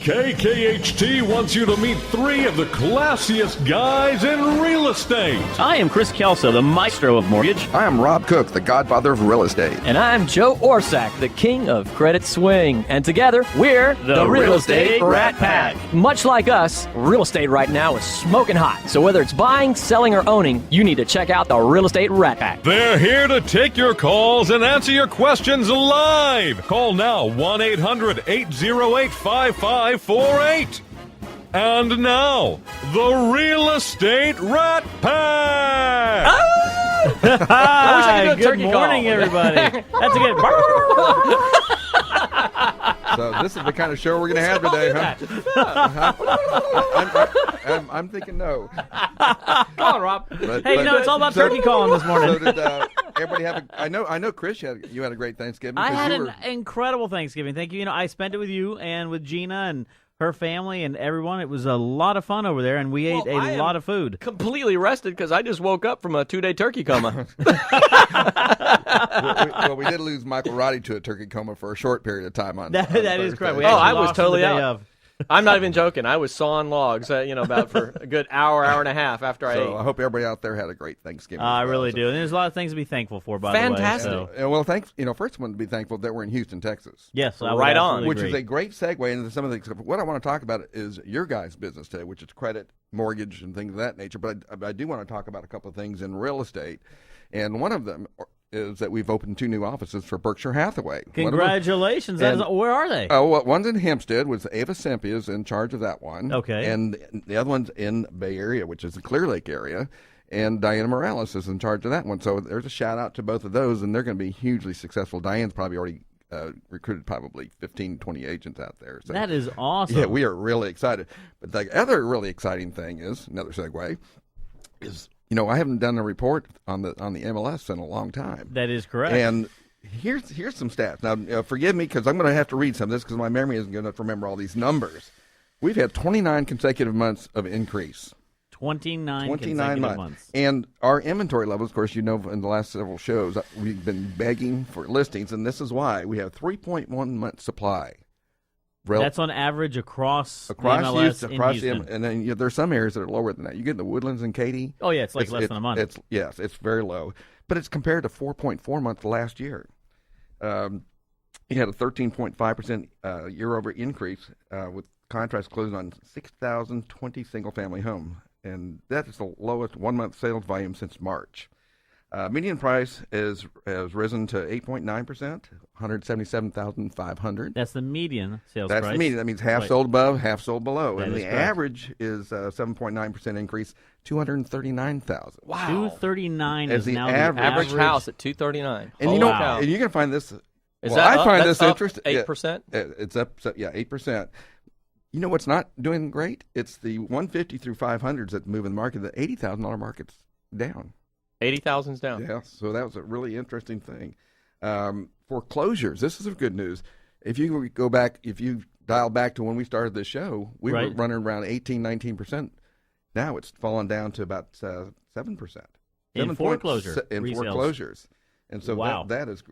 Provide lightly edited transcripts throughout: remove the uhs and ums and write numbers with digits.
KKHT wants you to meet three of the classiest guys in real estate. I am Chris Kelso, the maestro of mortgage. I am Rob Cook, the godfather of real estate. And I'm Joe Orsack, the king of credit swing. And together, we're the Real Estate Rat Pack. Much like us, real estate right now is smoking hot. So whether it's buying, selling, or owning, you need to check out the Real Estate Rat Pack. They're here to take your calls and answer your questions live. Call now, 1-800-808-5548. And now, the Real Estate Rat Pack! Hi, good morning, call. everybody. That's a good... So this is the kind of show we're going to have today, huh? I'm thinking no. Come on, Rob. Hey, it's all about turkey calling this morning. So did everybody have I know, Chris, you had a great Thanksgiving. I had an incredible Thanksgiving. Thank you. I spent it with you and with Gina and her family and everyone. It was a lot of fun over there, and we ate a lot of food. Completely rested because I just woke up from a 2-day turkey coma. we did lose Michael Roddy to a turkey coma for a short period of time on That is Thursday. correct. I was totally out. out. I'm not even joking. I was sawing logs, about for a good hour and a half after I ate. So I hope everybody out there had a great Thanksgiving. I really do. And there's a lot of things to be thankful for, by Fantastic. the way. So. Well, thanks. First one to be thankful that we're in Houston, Texas. Yes, I would Right on. absolutely Which agree. is a great segue into some of the what I want to talk about is your guys' business today, which is credit, mortgage, and things of that nature. But I do want to talk about a couple of things in real estate, and one of them is that we've opened 2 new offices for Berkshire Hathaway. Congratulations. Where are they? Oh, well, one's in Hempstead, with Ava Sempia is in charge of that one. Okay. And the other one's in Bay Area, which is the Clear Lake area. And Diana Morales is in charge of that one. So there's a shout out to both of those, and they're going to be hugely successful. Diane's probably already recruited probably 15, 20 agents out there. So, That is awesome. yeah, we are really excited. But the other really exciting thing is, another segue, is I haven't done a report on the MLS in a long time. That is correct. And here's some stats. Now, forgive me because I'm going to have to read some of this because my memory isn't good enough to remember all these numbers. We've had 29 consecutive months of increase. 29 consecutive months. And our inventory levels, of course, in the last several shows, we've been begging for listings, and this is why. We have 3.1 month supply. That's on average across the MLS in Houston. And then there's some areas that are lower than that. You get in the Woodlands and Katy. Oh, yeah, it's less than a month. It's very low. But it's compared to 4.4 months last year. You had a 13.5% year-over increase with contracts closing on 6,020 single-family homes. And that is the lowest one-month sales volume since March. Median price has risen to 8.9%, 177,500. That's the median sales price. That's the median. That means half Right. sold above, half sold below. That and is the correct. average is 7.9% increase, 239,000. Wow. 239 As is the now Average the house at 239. And Holy cow. and you're going to find this. Is well, that I find that's this up interesting. 8%? It's up, 8%. You know what's not doing great? It's the 150 through 500s that move in the market. The $80,000 market's down. 80,000's down. Yeah, so that was a really interesting thing. Foreclosures. This is good news. If you dial back to when we started this show, we were running around 18, 19%. Now it's fallen down to about 7%. In foreclosures. Foreclosures. And so Wow. that is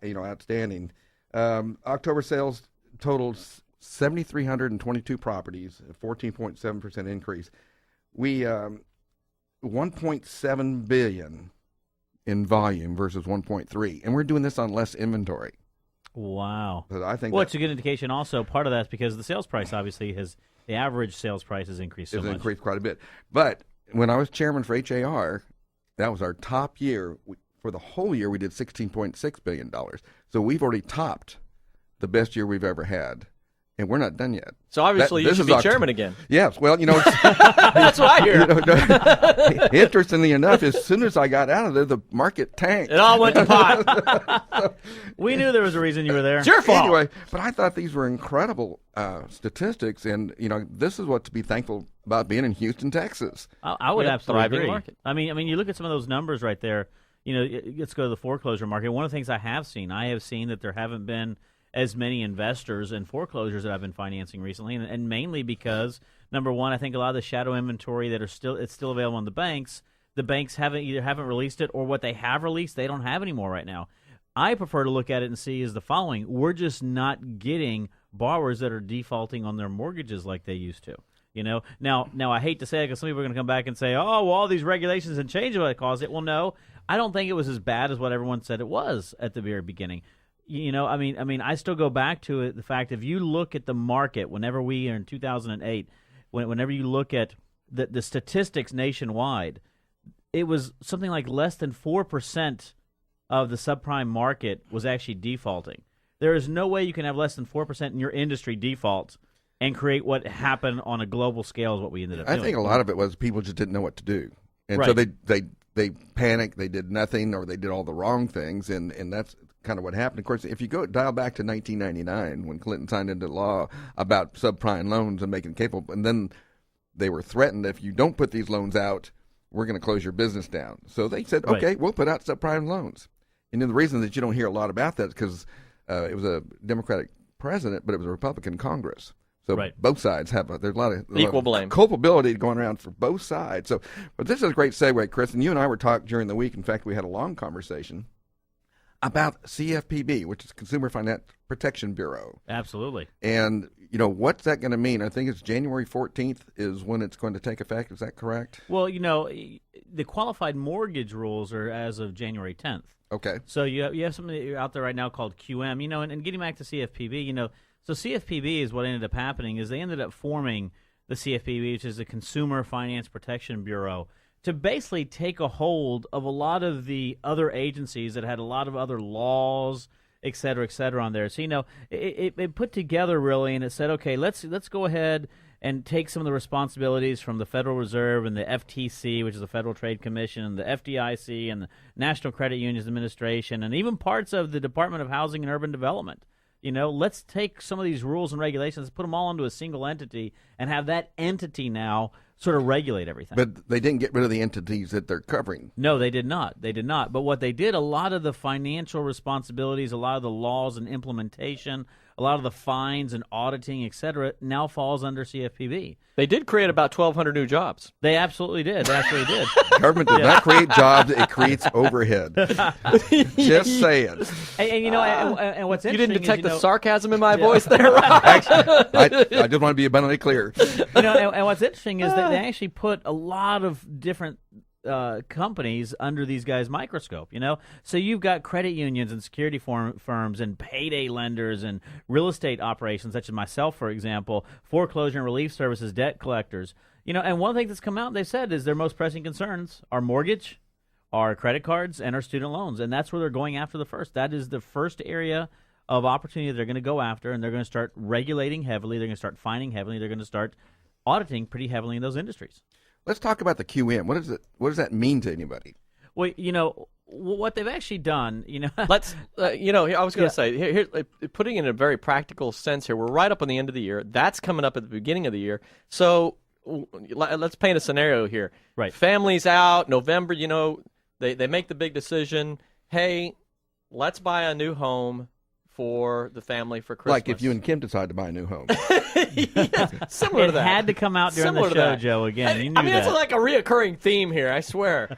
outstanding. October sales totaled 7,322 properties, a 14.7% increase. We 1.7 billion in volume versus 1.3, and we're doing this on less inventory. Wow. So I think It's a good indication also. Part of that's because the sales price obviously the average sales price has increased so it's much. increased quite a bit. But when I was chairman for HAR, that was our top year. For the whole year, we did $16.6 billion. So we've already topped the best year we've ever had. And we're not done yet. So obviously you should be chairman again. Yes. Well, That's what I hear. Interestingly enough, as soon as I got out of there, the market tanked. It all went to pot. We knew there was a reason you were there. It's your fault. Anyway, but I thought these were incredible statistics, and this is what to be thankful about being in Houston, Texas. I would Yeah, absolutely thriving agree. market. I mean, you look at some of those numbers right there. Let's go to the foreclosure market. One of the things I have seen that there haven't been as many investors in foreclosures that I've been financing recently, and mainly because, number one, I think a lot of the shadow inventory that it's still available on the banks haven't released it, or what they have released they don't have anymore right now. I prefer to look at it and see is the following. We're just not getting borrowers that are defaulting on their mortgages like they used to. Now I hate to say it because some people are going to come back and say, oh, well, all these regulations and changes what caused it. Well, no, I don't think it was as bad as what everyone said it was at the very beginning. I still go back to it, the fact if you look at the market, whenever we are in 2008, whenever you look at the statistics nationwide, it was something like less than 4% of the subprime market was actually defaulting. There is no way you can have less than 4% in your industry default and create what happened on a global scale is what we ended up doing. I think a lot of it was people just didn't know what to do. And so they panicked, they did nothing, or they did all the wrong things, and that's kind of what happened. Of course, if you dial back to 1999 when Clinton signed into law about subprime loans and making it capable, and then they were threatened, if you don't put these loans out, we're going to close your business down. So they said, okay, we'll put out subprime loans. And then the reason that you don't hear a lot about that is because it was a Democratic president, but it was a Republican Congress. So both sides there's a lot of equal blame, culpability going around for both sides. So, but this is a great segue, Chris. And you and I were talking during the week. In fact, we had a long conversation about CFPB, which is Consumer Finance Protection Bureau. Absolutely. And what's that going to mean? I think it's January 14th is when it's going to take effect. Is that correct? Well, the qualified mortgage rules are as of January 10th. Okay. So you have something out there right now called QM, and getting back to CFPB, so CFPB is what ended up happening is they ended up forming the CFPB, which is the Consumer Finance Protection Bureau, to basically take a hold of a lot of the other agencies that had a lot of other laws, et cetera, on there. So, it put together really, and it said, okay, let's go ahead and take some of the responsibilities from the Federal Reserve and the FTC, which is the Federal Trade Commission, and the FDIC, and the National Credit Unions Administration, and even parts of the Department of Housing and Urban Development. Let's take some of these rules and regulations, put them all into a single entity, and have that entity now sort of regulate everything. But they didn't get rid of the entities that they're covering. No, they did not. But what they did, a lot of the financial responsibilities, a lot of the laws and implementation, a lot of the fines and auditing, et cetera, now falls under CFPB. They did create about 1,200 new jobs. They absolutely did. They actually did. Government does not create jobs; it creates overhead. Just saying. And what's interesting, you didn't detect is, the sarcasm in my voice there, Rob? Actually, I just want to be abundantly clear. And what's interesting is that they actually put a lot of different companies under these guys' microscope, So you've got credit unions and security firms and payday lenders and real estate operations, such as myself, for example, foreclosure and relief services, debt collectors. And one thing that's come out, they've said, is their most pressing concerns are mortgage, are credit cards, and our student loans. And that's where they're going after the first. That is the first area of opportunity they're going to go after, and they're going to start regulating heavily. They're going to start fining heavily. They're going to start auditing pretty heavily in those industries. Let's talk about the QM. What does that mean to anybody? Well, what they've actually done, Let's, I was going to say, here, putting it in a very practical sense here, we're right up on the end of the year. That's coming up at the beginning of the year. So let's paint a scenario here. Right. Families out, November, they make the big decision, hey, let's buy a new home for the family for Christmas. Like if you and Kim decide to buy a new home. Yes, similar to that. It had to come out during Similar the to show, that. Joe, again. You knew that. It's like a reoccurring theme here, I swear.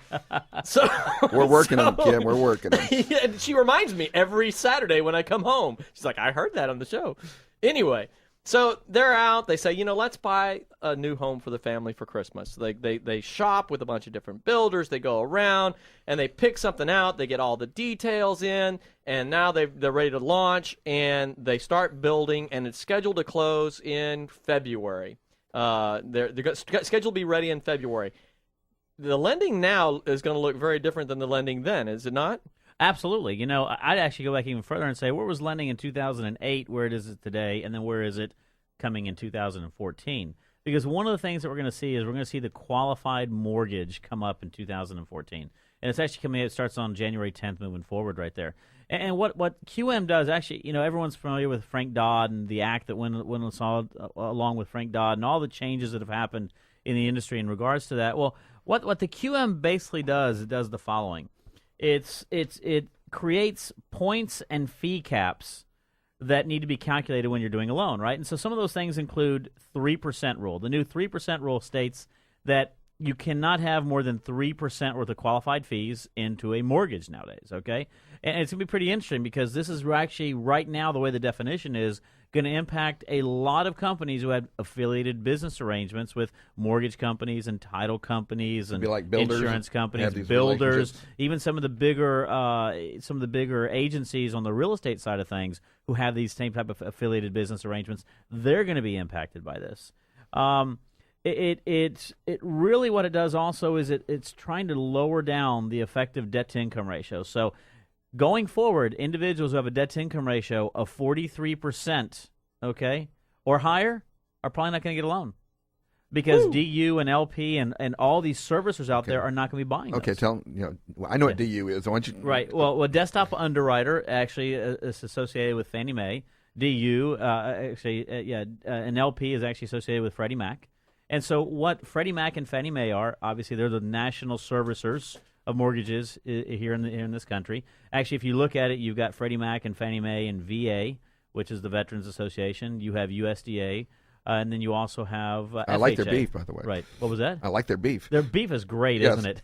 So We're working on it, Kim. We're working on it. Yeah, and she reminds me every Saturday when I come home. She's like, I heard that on the show. Anyway, so they're out. They say, let's buy a new home for the family for Christmas. They shop with a bunch of different builders. They go around, and they pick something out. They get all the details in, and now they're ready to launch, and they start building, and it's scheduled to close in February. They're scheduled to be ready in February. The lending now is going to look very different than the lending then, is it not? Absolutely. I'd actually go back even further and say, where was lending in 2008, where it is today, and then where is it coming in 2014? Because one of the things that we're going to see is we're going to see the qualified mortgage come up in 2014. And it's actually coming, it starts on January 10th moving forward right there. And what QM does, actually, everyone's familiar with Frank Dodd and the act that went along with Frank Dodd and all the changes that have happened in the industry in regards to that. Well, what the QM basically does, it does the following. It creates points and fee caps that need to be calculated when you're doing a loan, right? And so some of those things include 3% rule. The new 3% rule states that you cannot have more than 3% worth of qualified fees into a mortgage nowadays, okay? And it's going to be pretty interesting because this is actually, right now, the way the definition is, going to impact a lot of companies who had affiliated business arrangements with mortgage companies and title companies and Be like builders, insurance companies, have these builders, relationships. even some of the bigger agencies on the real estate side of things who have these same type of affiliated business arrangements. They're going to be impacted by this. It really, what it does also is it's trying to lower down the effective debt to income ratio. So going forward, individuals who have a debt to income ratio of 43%, okay, or higher are probably not going to get a loan because DU and LP and all these servicers out there are not going to be buying Okay, those. I know what DU is. I want you. Right. Well, Desktop Underwriter actually is associated with Fannie Mae. DU, and LP is actually associated with Freddie Mac. And so what Freddie Mac and Fannie Mae are, obviously, they're the national servicers of mortgages here in this country. Actually, if you look at it, you've got Freddie Mac and Fannie Mae and VA, which is the Veterans Association. You have USDA, and then you also have FHA. I like their beef, by the way. Right. What was that? I like their beef. Their beef is great, Yes. isn't it?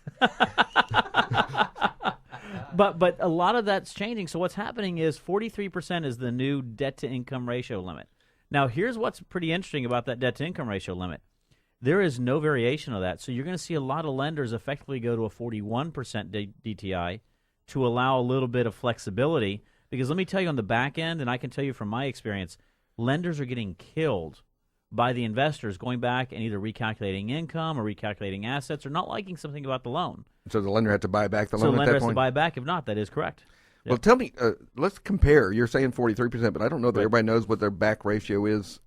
But a lot of that's changing. So what's happening is 43% is the new debt-to-income ratio limit. Now, here's what's pretty interesting about that debt-to-income ratio limit. There is no variation of that. So you're going to see a lot of lenders effectively go to a 41% DTI to allow a little bit of flexibility. Because let me tell you on the back end, and I can tell you from my experience, lenders are getting killed by the investors going back and either recalculating income or recalculating assets or not liking something about the loan. So the lender had to buy back the So loan the at lender that has to point? buy back. If not, that is correct. Well, tell me, let's compare. You're saying 43%, but I don't know that everybody knows what their back ratio is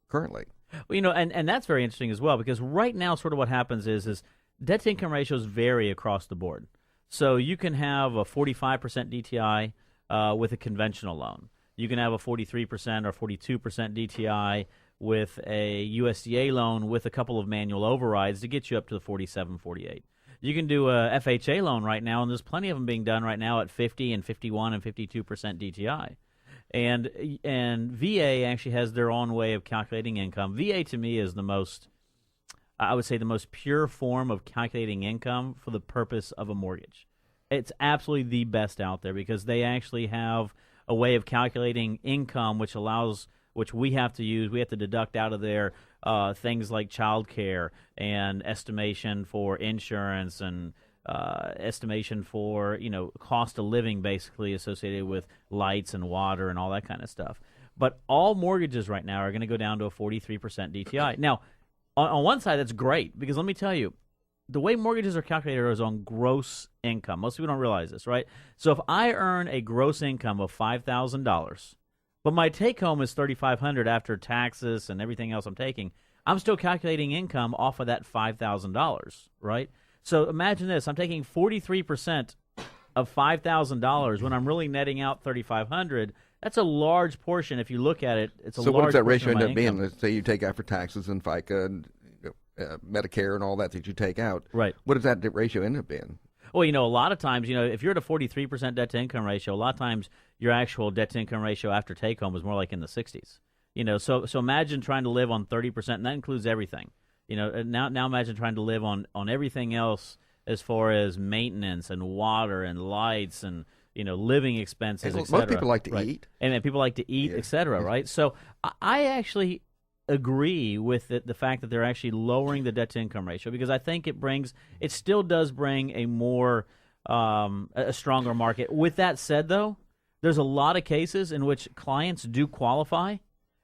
currently. Well, and that's very interesting as well because right now sort of what happens is debt-to-income ratios vary across the board. So you can have a 45% DTI with a conventional loan. You can have a 43% or 42% DTI with a USDA loan with a couple of manual overrides to get you up to the 47, 48. You can do a FHA loan right now, and there's plenty of them being done right now at 50 and 51 and 52% DTI. And VA actually has their own way of calculating income. VA to me is the most pure form of calculating income for the purpose of a mortgage. It's absolutely the best out there because they actually have a way of calculating income which we have to use. We have to deduct out of there things like child care and estimation for insurance and estimation for cost of living basically associated with lights and water and all that kind of stuff. But all mortgages right now are going to go down to a 43% DTI. Now, on one side, that's great because let me tell you, the way mortgages are calculated is on gross income. Most people don't realize this, right? So if I earn a gross income of $5,000, but my take-home is $3,500 after taxes and everything else I'm taking, I'm still calculating income off of that $5,000, right? So imagine this. I'm taking 43% of $5,000 when I'm really netting out $3,500. That's a large portion. If you look at it, it's a large portion. So what does that ratio of my end up being? income. Let's say you take out for taxes and FICA and Medicare and all that you take out. Right. What does that ratio end up being? Well, a lot of times, if you're at a 43% debt-to-income ratio, a lot of times your actual debt-to-income ratio after take-home is more like in the 60s. So imagine trying to live on 30%, and that includes everything. Now imagine trying to live on everything else as far as maintenance and water and lights and living expenses, And et cetera. most people like to Right. eat. And then people like to eat, et cetera, right? So I actually agree with the fact that they're actually lowering the debt-to-income ratio because I think it still does bring a more a stronger market. With that said, though, there's a lot of cases in which clients do qualify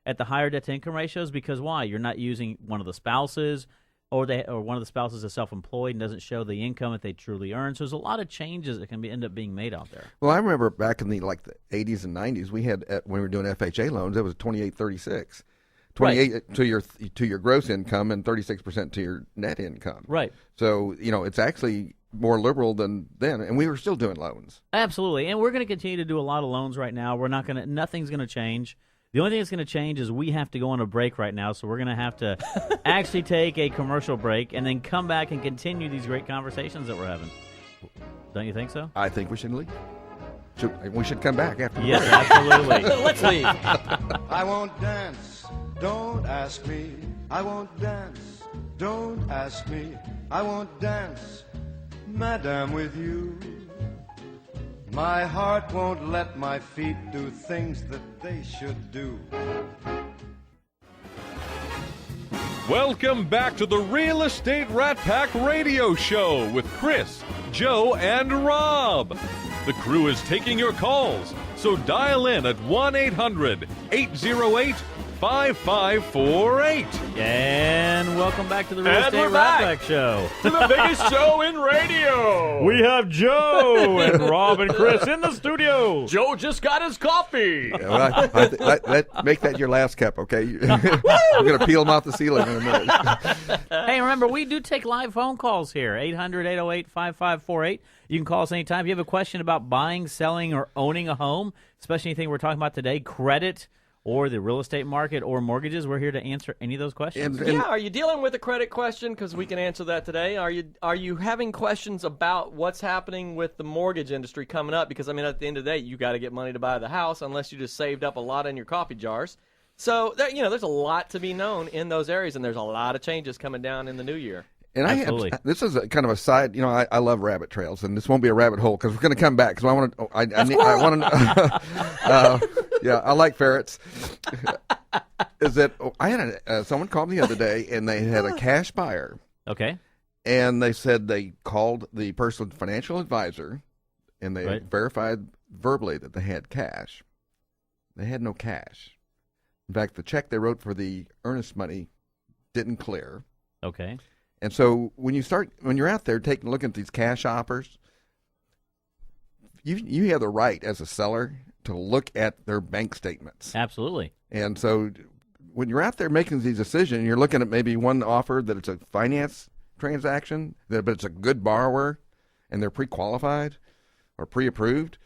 at the higher debt-to-income ratios because why? You're not using one of the spouses, or one of the spouses is self-employed and doesn't show the income that they truly earn. So there's a lot of changes that can end up being made out there. Well, I remember back in the 80s and 90s, we had when we were doing FHA loans, it was 28-36. 28 to your gross income and 36% to your net income. Right. So, it's actually more liberal than then, and we were still doing loans. Absolutely. And we're going to continue to do a lot of loans right now. Nothing's going to change. The only thing that's going to change is we have to go on a break right now, so we're going to have to actually take a commercial break and then come back and continue these great conversations that we're having. Don't you think so? I think we should leave. We should come back after the Yes, break. absolutely. Let's leave. I won't dance, don't ask me. I won't dance, don't ask me. I won't dance, madame, with you. My heart won't let my feet do things that they should do. Welcome back to the Real Estate Rat Pack Radio Show with Chris, Joe, and Rob. The crew is taking your calls, so dial in at 1-800-808-5548. And welcome back to the Real And Estate we're Rat back. Pack Show. To the biggest show in radio. We have Joe and Rob and Chris in the studio. Joe just got his coffee. Make that your last cup, okay? I'm going to peel them off the ceiling in a minute. Hey, remember, we do take live phone calls here, 800-808-5548. You can call us anytime. If you have a question about buying, selling, or owning a home, especially anything we're talking about today, credit or the real estate market or mortgages, we're here to answer any of those questions. And Yeah, are you dealing with a credit question? Because we can answer that today. Are you having questions about what's happening with the mortgage industry coming up? Because, I mean, at the end of the day, you got to get money to buy the house unless you just saved up a lot in your coffee jars. So, there's a lot to be known in those areas, and there's a lot of changes coming down in the new year. And Absolutely. this is a kind of a side. I love rabbit trails, and this won't be a rabbit hole because we're going to come back. Because I want to. I want to. Yeah, I like ferrets. Is that I had someone called me the other day, and they had a cash buyer, Okay. and they said they called the person's financial advisor, and they Right. verified verbally that they had cash. They had no cash. In fact, the check they wrote for the earnest money didn't clear. Okay. And so when you're out there taking a look at these cash offers, you have the right as a seller to look at their bank statements. Absolutely. And so when you're out there making these decisions, you're looking at maybe one offer that it's a finance transaction, but it's a good borrower and they're pre-qualified or pre-approved,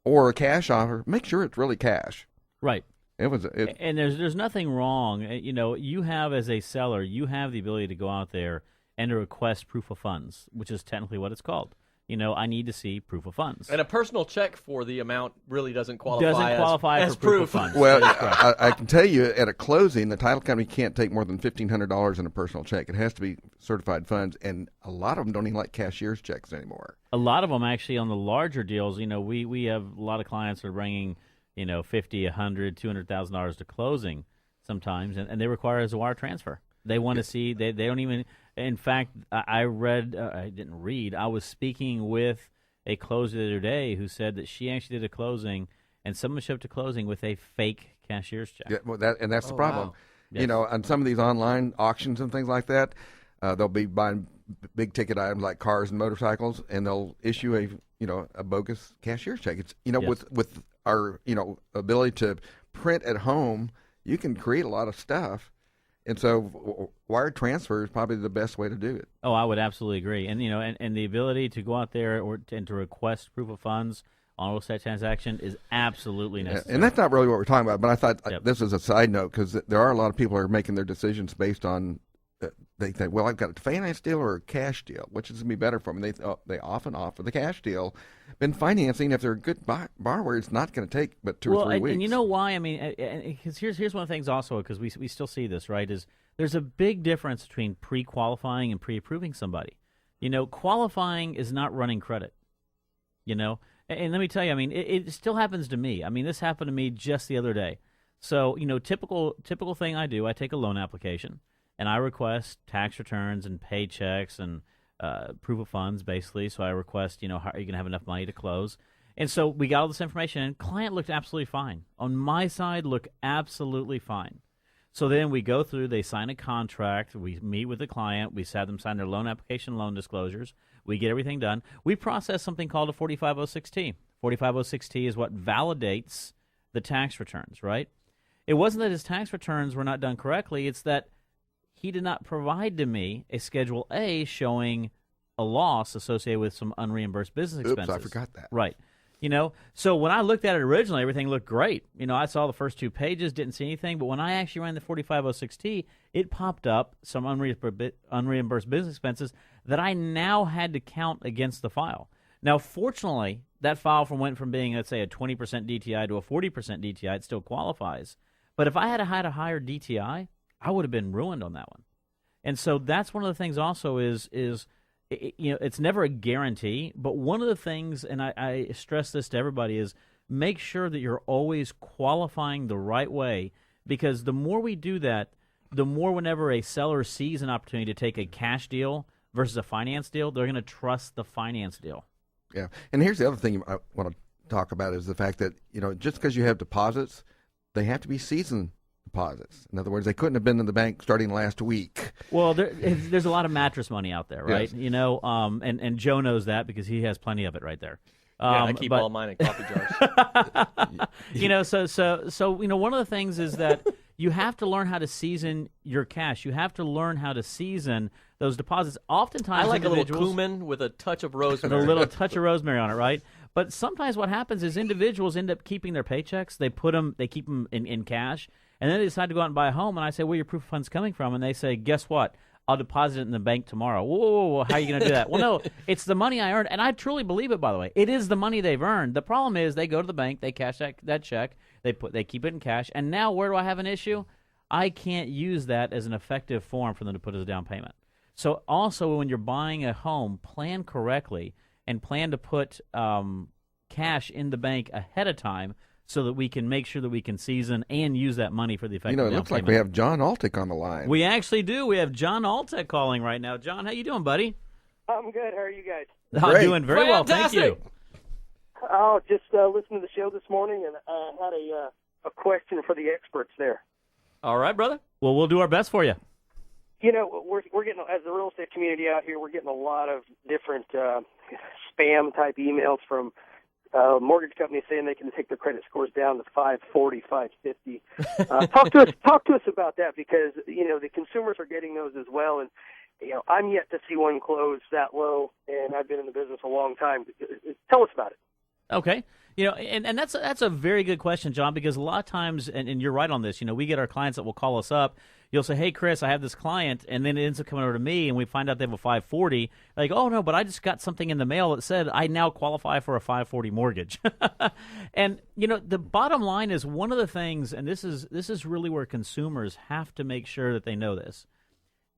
or a cash offer. Make sure it's really cash. Right. And there's nothing wrong. You have, as a seller, you have the ability to go out there and to request proof of funds, which is technically what it's called. I need to see proof of funds. And a personal check for the amount really doesn't qualify as for proof of funds. Well, I can tell you at a closing, the title company can't take more than $1,500 in a personal check. It has to be certified funds, and a lot of them don't even like cashier's checks anymore. A lot of them actually on the larger deals. We have a lot of clients that are bringing $50,000, $100,000, $200,000 to closing sometimes, and they require as a wire transfer. They want to see. They don't even. In fact, I didn't read. I was speaking with a closer the other day who said that she actually did a closing, and someone showed up to closing with a fake cashier's check. Yeah, well, that's the problem. Wow. Yes. On some of these online auctions and things like that, they'll be buying big ticket items like cars and motorcycles, and they'll issue a bogus cashier's check. It's Yes. with our ability to print at home, you can create a lot of stuff, and so wire transfer is probably the best way to do it. Oh, I would absolutely agree. And and the ability to go out there and to request proof of funds on a real estate transaction is absolutely necessary. And that's not really what we're talking about, but I thought Yep. this is a side note because there are a lot of people who are making their decisions based on they think, well, I've got a finance deal or a cash deal, which is going to be better for me. They often offer the cash deal. Been financing, if they're a good borrower, it's not going to take but 2 or 3 weeks. And you know why? I mean, because here's one of the things also, because we still see this, right, is there's a big difference between pre-qualifying and pre-approving somebody. Qualifying is not running credit, and let me tell you, I mean, it still happens to me. I mean, this happened to me just the other day. So, typical thing I do, I take a loan application, and I request tax returns and paychecks and proof of funds, basically. So I request, how are you going to have enough money to close? And so we got all this information, and client looked absolutely fine. On my side, looked absolutely fine. So then we go through, they sign a contract, we meet with the client, we have them sign their loan application, loan disclosures, we get everything done. We process something called a 4506T. 4506T is what validates the tax returns, right? It wasn't that his tax returns were not done correctly, it's that he did not provide to me a Schedule A showing a loss associated with some unreimbursed business expenses. Oops, I forgot that. Right. So when I looked at it originally, everything looked great. I saw the first 2 pages, didn't see anything, but when I actually ran the 4506T, it popped up some unreimbursed business expenses that I now had to count against the file. Now, fortunately, that file went from being, let's say, a 20% DTI to a 40% DTI. It still qualifies. But if I had a higher DTI, I would have been ruined on that one. And so that's one of the things also is it's never a guarantee, but one of the things, and I stress this to everybody, is make sure that you're always qualifying the right way, because the more we do that, the more whenever a seller sees an opportunity to take a cash deal versus a finance deal, they're going to trust the finance deal. Yeah, and here's the other thing I want to talk about is the fact that, just because you have deposits, they have to be seasoned deposits. In other words, they couldn't have been in the bank starting last week. Well, there's a lot of mattress money out there, right? Yes. And Joe knows that because he has plenty of it right there. I keep all mine in coffee jars. So one of the things is that you have to learn how to season your cash. You have to learn how to season those deposits. Oftentimes, I like a little individuals- cumin with a touch of with rosemary. a little touch of rosemary on it, right? But sometimes what happens is individuals end up keeping their paychecks. They keep them in cash, and then they decide to go out and buy a home. And I say, "Where your proof of funds coming from?" And they say, "Guess what? I'll deposit it in the bank tomorrow." Whoa, how are you going to do that? Well, no, it's the money I earned, and I truly believe it. By the way, it is the money they've earned. The problem is they go to the bank, they cash that check, they keep it in cash, and now where do I have an issue? I can't use that as an effective form for them to put as a down payment. So also when you're buying a home, plan correctly and plan to put cash in the bank ahead of time so that we can make sure that we can season and use that money for the effective It down looks like payment. we have John Altick on the line. We actually do. We have John Altek calling right now. John, how you doing, buddy? I'm good. How are you guys? I'm Great. doing very well, thank you. Fantastic. Oh, just listened to the show this morning, and had a question for the experts there. All right, brother. Well, we'll do our best for you. We're getting, as the real estate community out here, we're getting a lot of different spam type emails from mortgage companies saying they can take their credit scores down to 540, 550. Talk to us about that, because the consumers are getting those as well, and I'm yet to see one close that low, and I've been in the business a long time. Tell us about it. Okay. And that's a very good question, John, because a lot of times, and you're right on this, we get our clients that will call us up. You'll say, "Hey, Chris, I have this client," and then it ends up coming over to me, and we find out they have a 540. Like, "Oh, no, but I just got something in the mail that said I now qualify for a 540 mortgage." And, the bottom line is one of the things, and this is really where consumers have to make sure that they know this.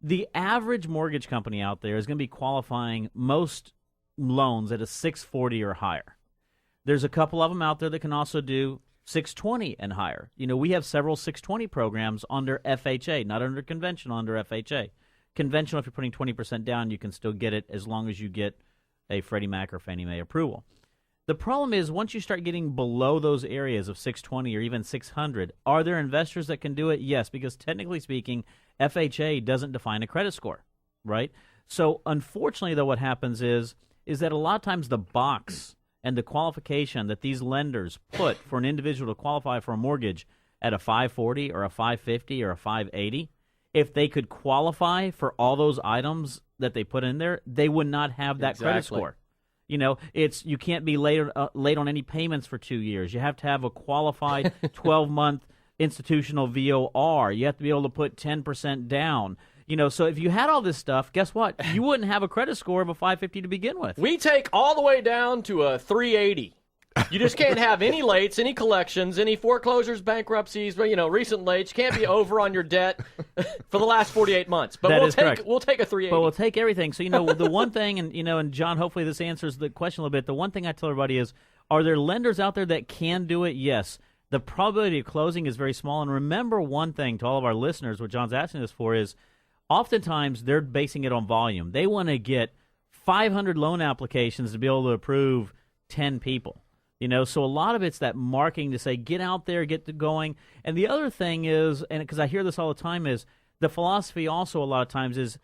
The average mortgage company out there is going to be qualifying most loans at a 640 or higher. There's a couple of them out there that can also do 620 and higher. We have several 620 programs under FHA, not under conventional, under FHA. Conventional, if you're putting 20% down, you can still get it as long as you get a Freddie Mac or Fannie Mae approval. The problem is once you start getting below those areas of 620 or even 600, are there investors that can do it? Yes, because technically speaking, FHA doesn't define a credit score, right? So unfortunately, though, what happens is that a lot of times the box and the qualification that these lenders put for an individual to qualify for a mortgage at a 540 or a 550 or a 580, if they could qualify for all those items that they put in there, they would not have that credit Exactly. score. You can't be late on any payments for 2 years. You have to have a qualified 12-month institutional VOR. You have to be able to put 10% down. So if you had all this stuff, guess what? You wouldn't have a credit score of a 550 to begin with. We take all the way down to a 380. You just can't have any lates, any collections, any foreclosures, bankruptcies, recent lates. You can't be over on your debt for the last 48 months. But That is correct. we'll take a 380. But we'll take everything. So, the one thing, and John, hopefully this answers the question a little bit. The one thing I tell everybody is, are there lenders out there that can do it? Yes. The probability of closing is very small. And remember one thing to all of our listeners, what John's asking us for is, oftentimes they're basing it on volume. They want to get 500 loan applications to be able to approve 10 people. So a lot of it's that marketing to say, get out there, get going. And the other thing is, and because I hear this all the time, is the philosophy also a lot of times is,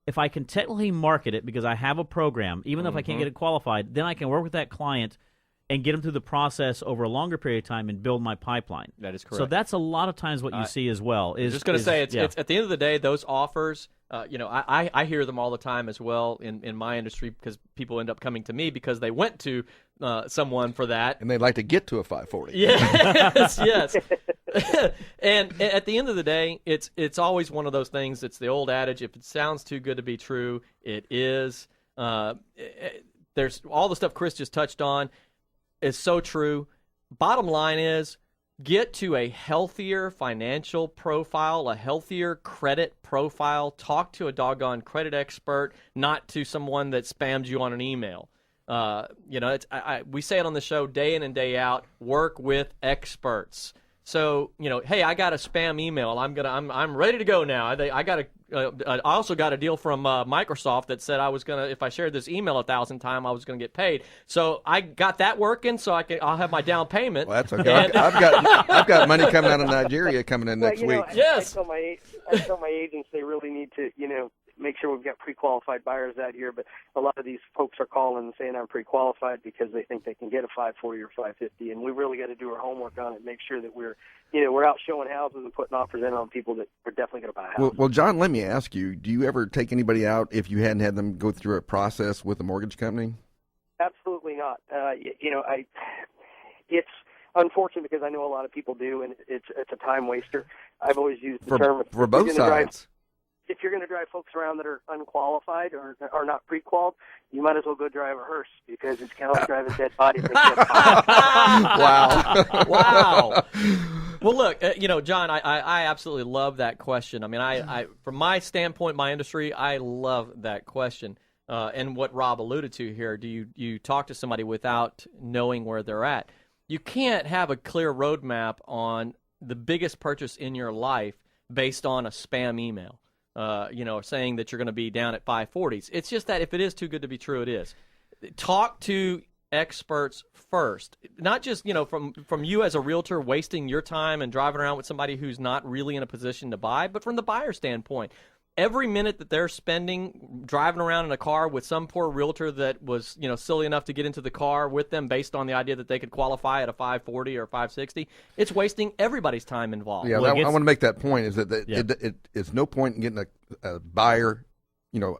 if I can technically market it because I have a program, even though if I can't get it qualified, then I can work with that client and get them through the process over a longer period of time and build my pipeline. That is correct. So that's a lot of times what you see as well. I'm just going to say, it's at the end of the day, those offers, I hear them all the time as well in my industry, because people end up coming to me because they went to someone for that. And they'd like to get to a 540. Yes, yes. And at the end of the day, it's always one of those things. It's the old adage: if it sounds too good to be true, it is. There's all the stuff Chris just touched on is so true. Bottom line is, get to a healthier financial profile, a healthier credit profile. Talk to a doggone credit expert, not to someone that spams you on an email. We say it on the show day in and day out. Work with experts. So, hey, I got a spam email. I'm ready to go now. I also got a deal from Microsoft that said I was gonna, if I shared this email 1,000 times, I was gonna get paid. So I got that working. So I'll have my down payment. Well, that's okay. I've got money coming out of Nigeria coming in next week. Yes. I tell my agents they really need to, make sure we've got pre-qualified buyers out here. But a lot of these folks are calling and saying I'm pre-qualified because they think they can get a 540 or 550, and we really got to do our homework on it. Make sure that we're out showing houses and putting offers in on people that are definitely going to buy a house. Well, John, let me ask you: do you ever take anybody out if you hadn't had them go through a process with a mortgage company? Absolutely not. It's unfortunate because I know a lot of people do, and it's a time waster. I've always used the term for both sides. If you're going to drive folks around that are unqualified or are not pre-qualified, you might as well go drive a hearse because it's kind of like driving a dead body. Wow. Wow. Well, look, John, I absolutely love that question. I mean, I from my standpoint, my industry, I love that question. And what Rob alluded to here, do you talk to somebody without knowing where they're at? You can't have a clear roadmap on the biggest purchase in your life based on a spam email. Saying that you're going to be down at 540s. It's just that if it is too good to be true, it is. Talk to experts first, not just from you as a realtor wasting your time and driving around with somebody who's not really in a position to buy, but from the buyer standpoint. Every minute that they're spending driving around in a car with some poor realtor that was, silly enough to get into the car with them based on the idea that they could qualify at a 540 or 560, it's wasting everybody's time involved. Yeah, I want to make that point is that it's no point in getting a buyer,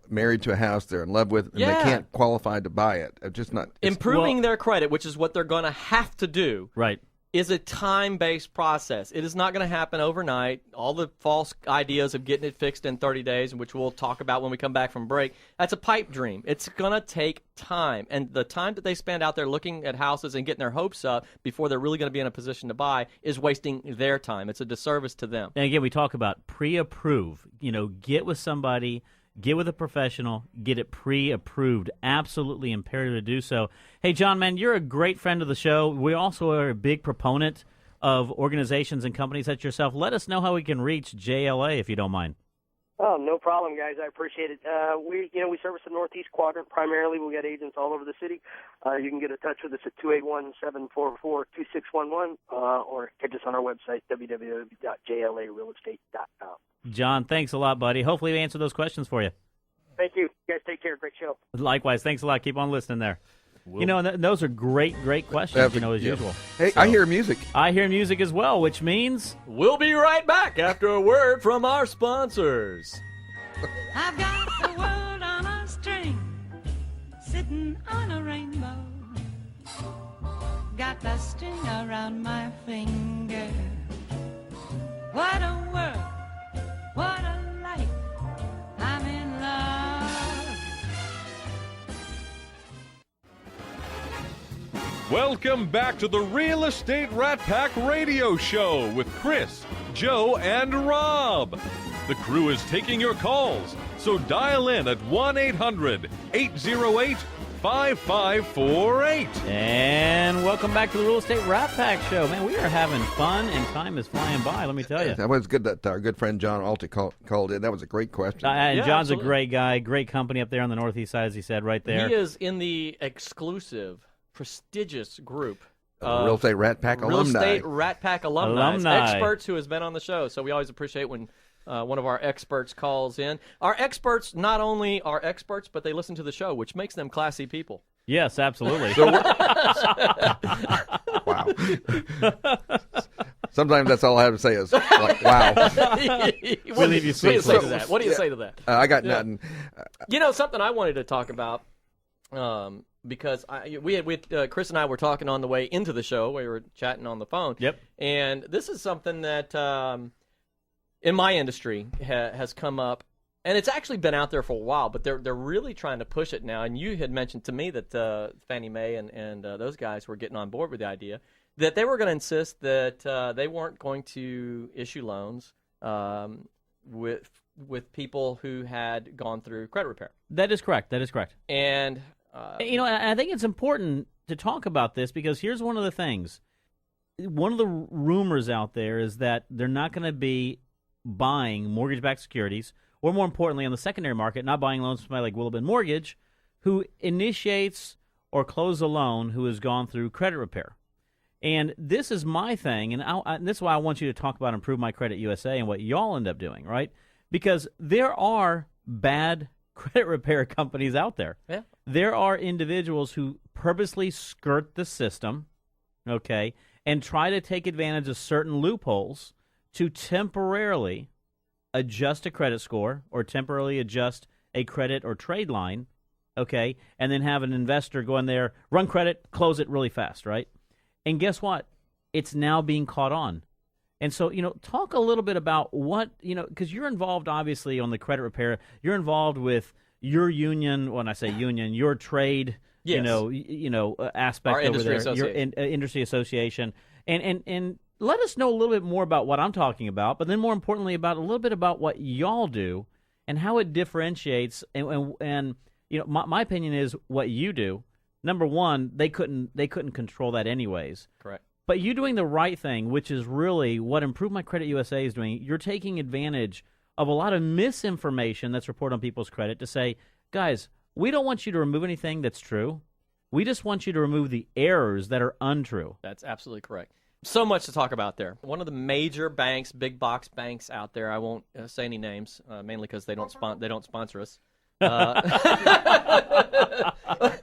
married to a house they're in love with and they can't qualify to buy it. It's just not. Improving their credit, which is what they're going to have to do. Right. Is a time-based process. It is not going to happen overnight. All the false ideas of getting it fixed in 30 days, which we'll talk about when we come back from break, that's a pipe dream. It's going to take time. And the time that they spend out there looking at houses and getting their hopes up before they're really going to be in a position to buy is wasting their time. It's a disservice to them. And again, we talk about pre-approve. Get with somebody, get with a professional, get it pre-approved. Absolutely imperative to do so. Hey, John, man, you're a great friend of the show. We also are a big proponent of organizations and companies such yourself. Let us know how we can reach JLA, if you don't mind. Oh, no problem, guys. I appreciate it. We service the Northeast Quadrant primarily. We got agents all over the city. You can get in touch with us at 281-744-2611 or catch us on our website, www.jlarealestate.com. John, thanks a lot, buddy. Hopefully we answer those questions for you. Thank you. You guys take care. Great show. Likewise. Thanks a lot. Keep on listening there. And those are great questions, as usual. Hey, I hear music. I hear music as well, which means we'll be right back after a word from our sponsors. I've got the world on a string, sitting on a rainbow. Got the string around my finger. What a world, what a life, I'm in love. Welcome back to the Real Estate Rat Pack Radio Show with Chris, Joe, and Rob. The crew is taking your calls, so dial in at 1-800-808-5548. And welcome back to the Real Estate Rat Pack Show. Man, we are having fun, and time is flying by, let me tell you. That was good that our good friend John Alty called in. That was a great question. And Yeah, John's absolutely. a great guy, great company up there on the Northeast side, as he said, right there. He is in the exclusive, prestigious group Real Estate Rat Pack Real alumni. Estate Rat Pack alumni. Alumni. Experts who has been on the show. So we always appreciate when one of our experts calls in. Our experts not only are experts, but they listen to the show, which makes them classy people. Yes, absolutely. Wow. Sometimes that's all I have to say is, like, wow. What leave you do you say speechless. to that? What do you say to that? I got nothing. Something I wanted to talk about, because Chris and I were talking on the way into the show. We were chatting on the phone. Yep. And this is something that in my industry has come up, and it's actually been out there for a while, but they're really trying to push it now. And you had mentioned to me that Fannie Mae and those guys were getting on board with the idea that they were going to insist that they weren't going to issue loans with people who had gone through credit repair. That is correct. And I think it's important to talk about this because here's one of the things. One of the rumors out there is that they're not going to be buying mortgage-backed securities, or more importantly, on the secondary market, not buying loans from somebody like Willowbend Mortgage, who initiates or closes a loan who has gone through credit repair. And this is my thing, and this is why I want you to talk about Improve My Credit USA and what y'all end up doing, right? Because there are bad credit repair companies out there. Yeah. There are individuals who purposely skirt the system, okay, and try to take advantage of certain loopholes to temporarily adjust a credit score or temporarily adjust a credit or trade line, okay, and then have an investor go in there, run credit, close it really fast, right? And guess what? It's now being caught on. And so, talk a little bit about what, because you're involved, obviously, on the credit repair. You're involved with your union, when I say union, your trade, Yes. Aspect Our over industry there, association. your industry association. And let us know a little bit more about what I'm talking about, but then more importantly, about a little bit about what y'all do and how it differentiates. And my opinion is what you do. Number one, they couldn't control that anyways. Correct. But you doing the right thing, which is really what Improve My Credit USA is doing. You're taking advantage of a lot of misinformation that's reported on people's credit to say, guys, we don't want you to remove anything that's true. We just want you to remove the errors that are untrue. That's absolutely correct. So much to talk about there. One of the major banks, big box banks out there, I won't say any names, mainly because they don't sponsor us.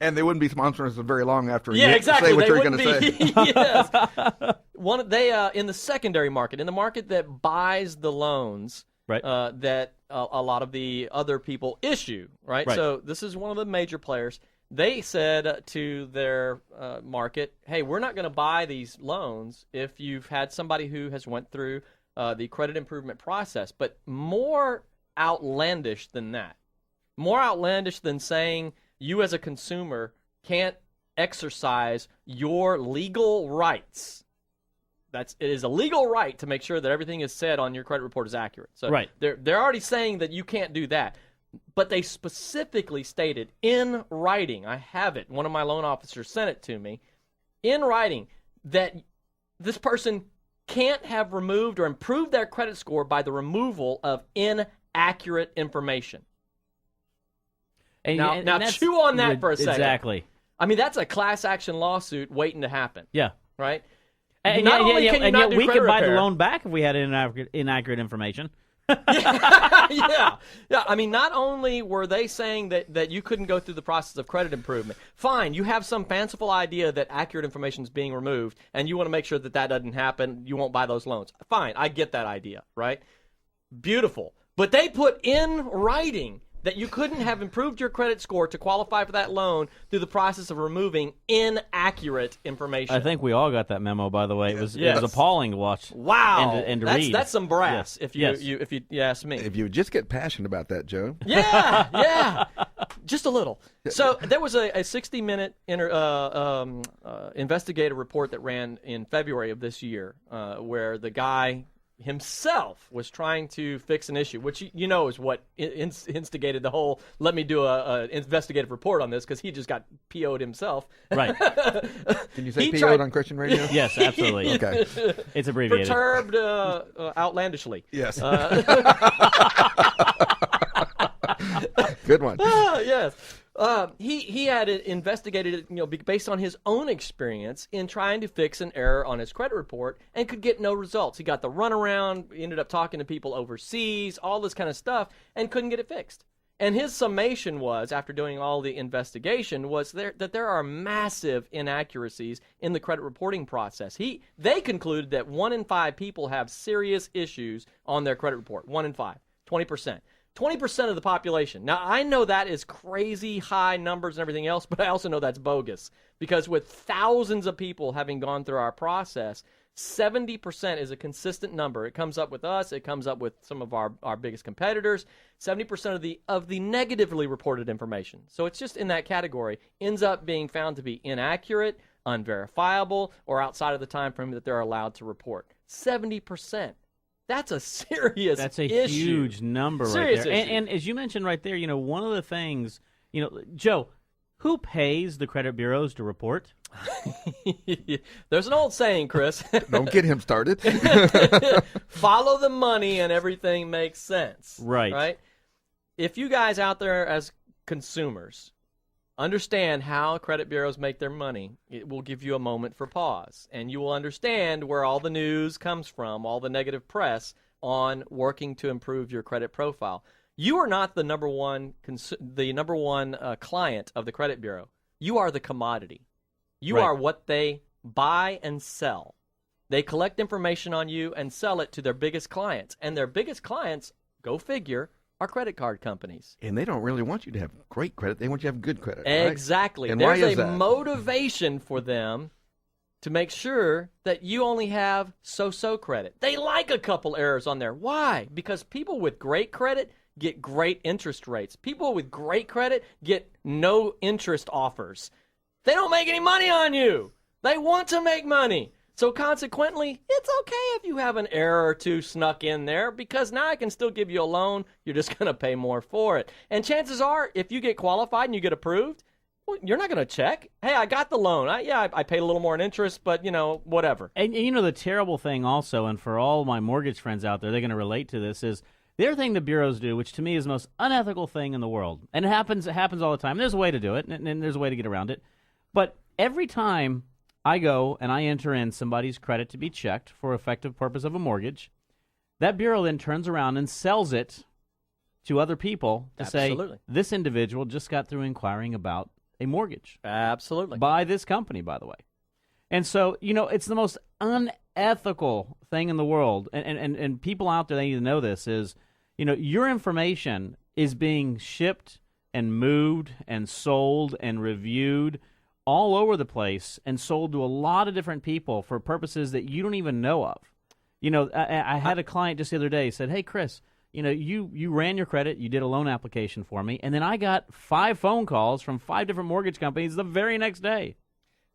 And they wouldn't be sponsoring us very long after Yeah, you exactly. say what They you're going wouldn't to be. say. Yes. In the secondary market, in the market that buys the loans, Right. that a lot of the other people issue, right? Right. So this is one of the major players. They said to their market, hey, we're not going to buy these loans if you've had somebody who has went through the credit improvement process. But more outlandish than that, more outlandish than saying you as a consumer can't exercise your legal rights. It is a legal right to make sure that everything is said on your credit report is accurate. So Right. they're already saying that you can't do that. But they specifically stated in writing, I have it, one of my loan officers sent it to me, in writing that this person can't have removed or improved their credit score by the removal of inaccurate information. Now that's chew on that for a second. Exactly. I mean, that's a class action lawsuit waiting to happen, Yeah. right? And Not yet, only can you and not yet do we credit could buy the repair- loan back if we had inaccurate information. yeah. I mean, not only were they saying that you couldn't go through the process of credit improvement. Fine, you have some fanciful idea that accurate information is being removed, and you want to make sure that doesn't happen. You won't buy those loans. Fine, I get that idea, right? Beautiful. But they put in writing that you couldn't have improved your credit score to qualify for that loan through the process of removing inaccurate information. I think we all got that memo, by the way. It was Yes. appalling to watch. Wow, and to that's, read. that's some brass. Yes. If you Yes. if you ask me. If you would just get passionate about that, Joe. Yeah, just a little. So there was a 60-minute investigative report that ran in February of this year, where the guy himself was trying to fix an issue, which you know is what instigated the whole. Let me do a investigative report on this because he just got PO'd himself. Right. Can you say He PO'd tried- on Christian radio? Yes, absolutely. Okay. It's abbreviated. Perturbed outlandishly. Yes. Good one. Yes. He had it investigated, based on his own experience in trying to fix an error on his credit report and could get no results. He got the runaround, ended up talking to people overseas, all this kind of stuff, and couldn't get it fixed. And his summation was, after doing all the investigation, was that there are massive inaccuracies in the credit reporting process. They concluded that 1 in 5 people have serious issues on their credit report. 1 in 5, 20%. 20% of the population. Now, I know that is crazy high numbers and everything else, but I also know that's bogus. Because with thousands of people having gone through our process, 70% is a consistent number. It comes up with us. It comes up with some of our biggest competitors. 70% of the negatively reported information. So it's just in that category. Ends up being found to be inaccurate, unverifiable, or outside of the time frame that they're allowed to report. 70%. That's a serious That's a issue. huge number Serious right there. issue. And as you mentioned right there, one of the things, Joe, who pays the credit bureaus to report? There's an old saying, Chris. Don't get him started. Follow the money and everything makes sense. Right. If you guys out there as consumers understand how credit bureaus make their money, it will give you a moment for pause. And you will understand where all the news comes from, all the negative press on working to improve your credit profile. You are not the number one client of the credit bureau. You are the commodity. You Right. are what they buy and sell. They collect information on you and sell it to their biggest clients. And their biggest clients, go figure, are credit card companies. And they don't really want you to have great credit. They want you to have good credit. Right? Exactly. And There's why is a that? motivation for them to make sure that you only have so-so credit. They like a couple errors on there. Why? Because people with great credit get great interest rates. People with great credit get no interest offers. They don't make any money on you. They want to make money. So consequently, it's okay if you have an error or two snuck in there, because now I can still give you a loan. You're just going to pay more for it. And chances are, if you get qualified and you get approved, well, you're not going to check. Hey, I got the loan. I paid a little more in interest, but, whatever. And the terrible thing also, and for all my mortgage friends out there, they're going to relate to this, is the other thing the bureaus do, which to me is the most unethical thing in the world. And it happens all the time. There's a way to do it, and there's a way to get around it. But every time I go and I enter in somebody's credit to be checked for effective purpose of a mortgage, that bureau then turns around and sells it to other people to Absolutely. say, this individual just got through inquiring about a mortgage. Absolutely. By this company, by the way. And so, it's the most unethical thing in the world. And people out there, they need to know this, is, your information is being shipped and moved and sold and reviewed all over the place and sold to a lot of different people for purposes that you don't even know of. I had a client just the other day said, hey, Chris, you ran your credit, you did a loan application for me, and then I got 5 phone calls from 5 different mortgage companies the very next day.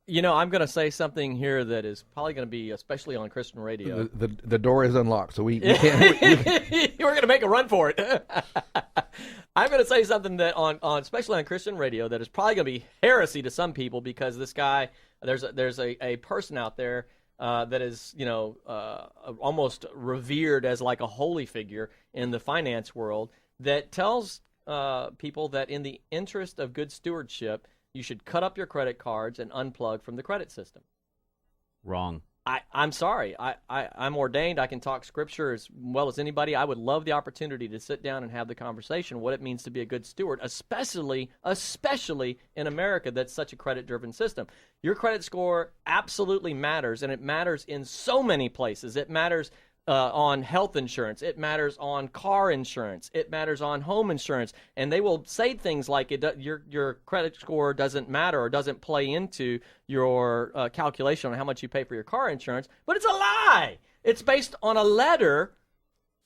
I'm going to say something here that is probably going to be, especially on Christian radio. The door is unlocked, so we can't. We're going to make a run for it. I'm going to say something that on especially on Christian radio that is probably going to be heresy to some people, because this guy, there's a person out there that is almost revered as like a holy figure in the finance world that tells people that in the interest of good stewardship, you should cut up your credit cards and unplug from the credit system. Wrong. I'm sorry. I'm ordained. I can talk scripture as well as anybody. I would love the opportunity to sit down and have the conversation, what it means to be a good steward, especially in America that's such a credit-driven system. Your credit score absolutely matters, and it matters in so many places. It matters on health insurance. It matters on car insurance. It matters on home insurance. And they will say things like your credit score doesn't matter or doesn't play into your calculation on how much you pay for your car insurance. But it's a lie. It's based on a letter.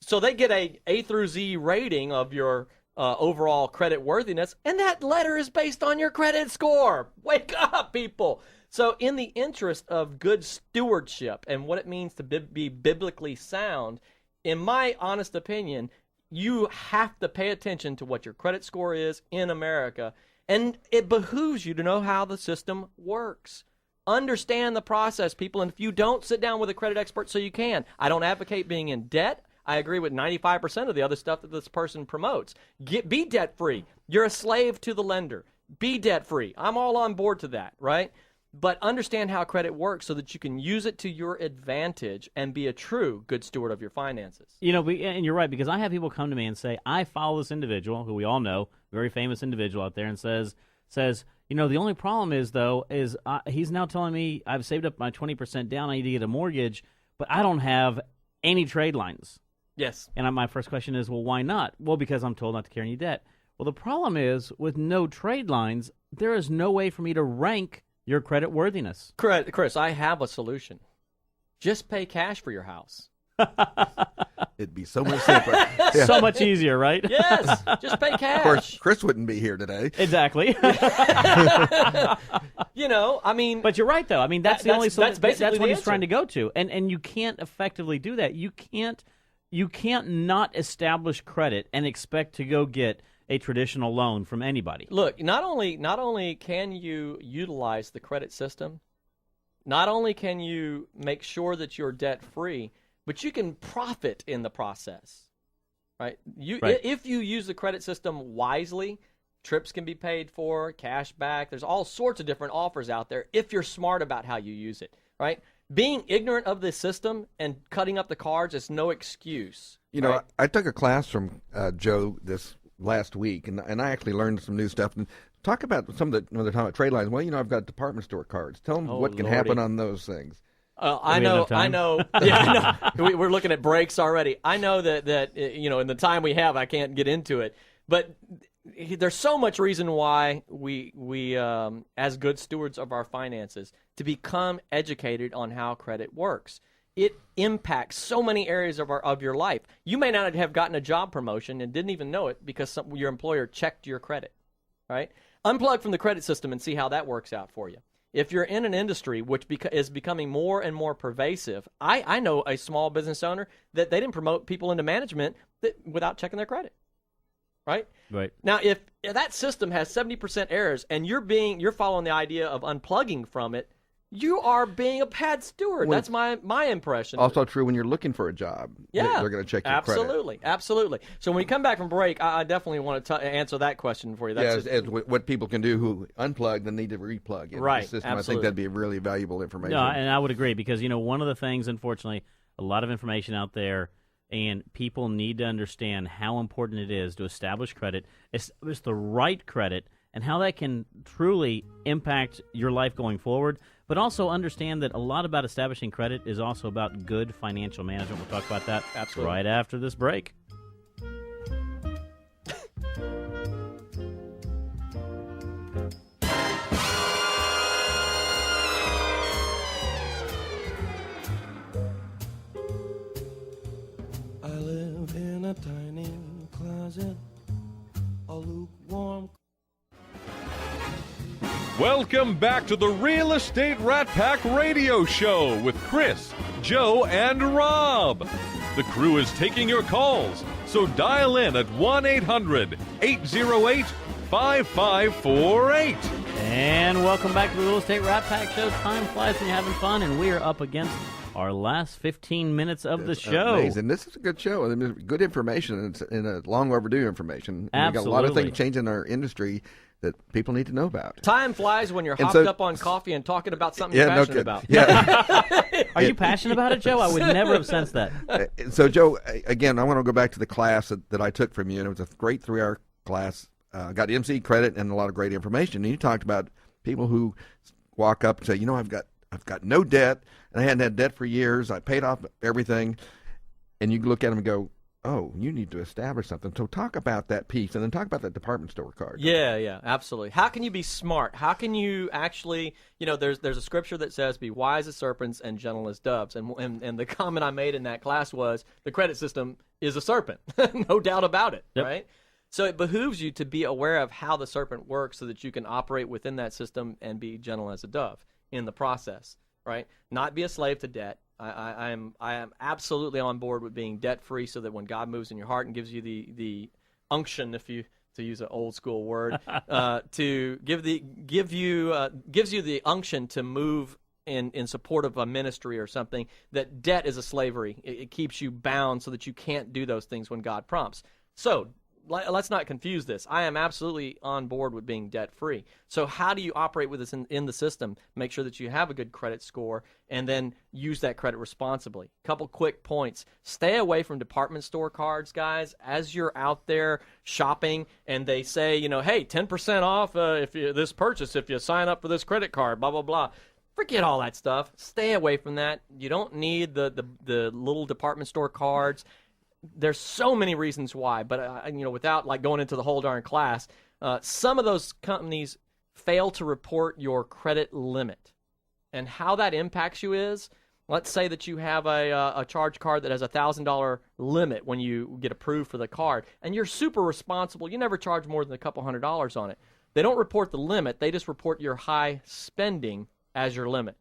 So they get A through Z rating of your overall credit worthiness. And that letter is based on your credit score. Wake up, people. So in the interest of good stewardship and what it means to be biblically sound, in my honest opinion, you have to pay attention to what your credit score is in America, and it behooves you to know how the system works. Understand the process, people, and if you don't, sit down with a credit expert so you can. I don't advocate being in debt. I agree with 95% of the other stuff that this person promotes. Be debt-free. You're a slave to the lender. Be debt-free. I'm all on board to that, right? But understand how credit works so that you can use it to your advantage and be a true good steward of your finances. And you're right, because I have people come to me and say, I follow this individual, who we all know, very famous individual out there, and says, the only problem is, though, he's now telling me I've saved up my 20% down, I need to get a mortgage, but I don't have any trade lines. Yes. And my first question is, well, why not? Well, because I'm told not to carry any debt. Well, the problem is, with no trade lines, there is no way for me to rank your credit worthiness. Chris, I have a solution. Just pay cash for your house. It'd be so much simpler. Yeah. So much easier, right? Yes, just pay cash. Of course, Chris wouldn't be here today. Exactly. You know, I mean, But you're right, though. I mean, that's the That's- only that's basically that's the what he's answer. trying to go to, and you can't effectively do that. You can't not establish credit and expect to go get a traditional loan from anybody. look, not only can you utilize the credit system, not only can you make sure that you're debt free, but you can profit in the process. Right? Right. If you use the credit system wisely, trips can be paid for, cash back. There's all sorts of different offers out there if you're smart about how you use it, right? Being ignorant of this system and cutting up the cards is no excuse. You know, right? I took a class from Joe this last week, and I actually learned some new stuff. And talk about some of the, when they're talking about trade lines. Well, you know, I've got department store cards. Tell them Oh, what can Lordy. happen on those things. I we have know, enough time? I know. Yeah, I know. We're looking at breaks already. I know that you know, in the time we have, I can't get into it. But there's so much reason why we as good stewards of our finances, to become educated on how credit works. It impacts so many areas of your life. You may not have gotten a job promotion and didn't even know it because your employer checked your credit. Right? Unplug from the credit system and see how that works out for you. If you're in an industry which is becoming more and more pervasive, I know a small business owner that they didn't promote people into management without checking their credit. Right? Right. Now, if that system has 70% errors and you're following the idea of unplugging from it, you are being a bad steward. Well, That's my impression. Also true when you're looking for a job. Yeah, They're going to check your credit. Absolutely. So when we come back from break, I definitely want to answer that question for you. Yeah, That's as what people can do who unplug, then need to replug into Right, the system. absolutely. I think that'd be really valuable information. No, and I would agree because, you know, one of the things, unfortunately, a lot of information out there, and people need to understand how important it is to establish credit, establish the right credit, and how that can truly impact your life going forward. But also understand that a lot about establishing credit is also about good financial management. We'll talk about that Absolutely. right after this break. I live in a tiny closet, a lukewarm. Welcome back to the Real Estate Rat Pack Radio Show with Chris, Joe, and Rob. The crew is taking your calls, so dial in at 1-800-808-5548. And welcome back to the Real Estate Rat Pack Show. Time flies when you're having fun, and we are up against our last 15 minutes of the It's show. Amazing. This is a good show. I mean, good information, and it's a long overdue information. And we got a lot of Absolutely. things changing in our industry that people need to know about. Time flies when you're And hopped so- up on coffee and talking about something you're Yeah, no passionate kidding. about. Yeah. Are you passionate about it, Joe? I would never have sensed that. So, Joe, again, I want to go back to the class that I took from you, and it was a great 3-hour class. Got MC credit and a lot of great information. And you talked about people who walk up and say, you know, I've got no debt, and I hadn't had debt for years. I paid off everything. And you look at them and go, oh, you need to establish something. So talk about that piece, and then talk about that department store card. Yeah, absolutely. How can you be smart? How can you actually, you know, there's a scripture that says, be wise as serpents and gentle as doves. And the comment I made in that class was, the credit system is a serpent. No doubt about it, Yep. right? So it behooves you to be aware of how the serpent works so that you can operate within that system and be gentle as a dove in the process, right? Not be a slave to debt. I am absolutely on board with being debt free, so that when God moves in your heart and gives you the unction, to use an old school word, to gives you the unction to move in support of a ministry or something, that debt is a slavery. It keeps you bound so that you can't do those things when God prompts. So let's not confuse this. I am absolutely on board with being debt-free. So how do you operate with this in the system? Make sure that you have a good credit score, and then use that credit responsibly. Couple quick points. Stay away from department store cards, guys. As you're out there shopping and they say, you know, hey, 10% off if you sign up for this credit card, blah, blah, blah. Forget all that stuff. Stay away from that. You don't need the little department store cards. There's so many reasons why, but you know, without like going into the whole darn class, some of those companies fail to report your credit limit, and how that impacts you is Let's say that you have a charge card that has a $1,000 limit when you get approved for the card, and you're super responsible. You never charge more than a couple $100s on it. They don't report the limit. They just report your high spending as your limit.